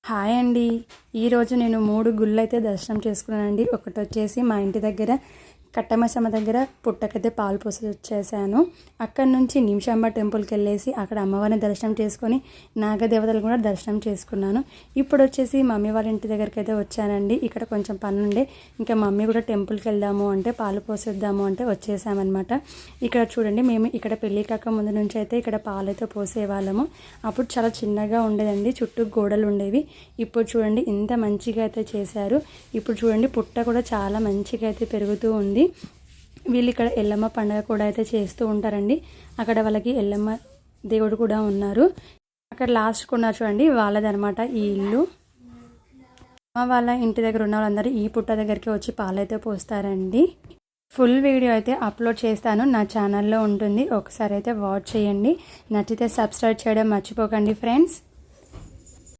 Hi అండి. ఈరోజు నేను 3 గుళ్ళైతే దర్శనం చేసుకున్నానండి. ఒకటి వచ్చేసి మా ఇంటి దగ్గర కట్టమసమ్మ దగ్గర పుట్టకైతే పాలు పోసి వచ్చేసాను. అక్కడి నుంచి నిమిషాంబ టెంపుల్కి వెళ్ళేసి అక్కడ అమ్మవారిని దర్శనం చేసుకొని నాగదేవతలు కూడా దర్శనం చేసుకున్నాను. ఇప్పుడు వచ్చేసి మమ్మీ వాళ్ళ ఇంటి దగ్గరికి అయితే వచ్చానండి. ఇక్కడ కొంచెం పని ఉండే, ఇంకా మమ్మీ కూడా టెంపుల్కి వెళ్దాము అంటే పాలు పోసేద్దాము అంటే వచ్చేసామన్నమాట. ఇక్కడ చూడండి, మేము ఇక్కడ పెళ్ళి కాక ముందు నుంచి అయితే ఇక్కడ పాలు అయితే పోసేవాళ్ళము. అప్పుడు చాలా చిన్నగా ఉండేదండి, చుట్టూ గోడలు ఉండేవి. ఇప్పుడు చూడండి ఇంత మంచిగా అయితే చేశారు. ఇప్పుడు చూడండి పుట్ట కూడా చాలా మంచిగా అయితే పెరుగుతూ ఉంది. వీళ్ళు ఇక్కడ ఎల్లమ్మ పండుగ కూడా అయితే చేస్తూ ఉంటారండి. అక్కడ వాళ్ళకి ఎల్లమ్మ దేవుడు కూడా ఉన్నారు. అక్కడ లాస్ట్ ఉన్నారు చూడండి, వాళ్ళదనమాట ఈ ఇల్లు. వాళ్ళ ఇంటి దగ్గర ఉన్న వాళ్ళందరూ ఈ పుట్ట దగ్గరికి వచ్చి పాలైతే పోస్తారండి. ఫుల్ వీడియో అయితే అప్లోడ్ చేస్తాను, నా ఛానల్లో ఉంటుంది. ఒకసారి అయితే వాచ్ చేయండి. నచ్చితే సబ్స్క్రైబ్ చేయడం మర్చిపోకండి ఫ్రెండ్స్.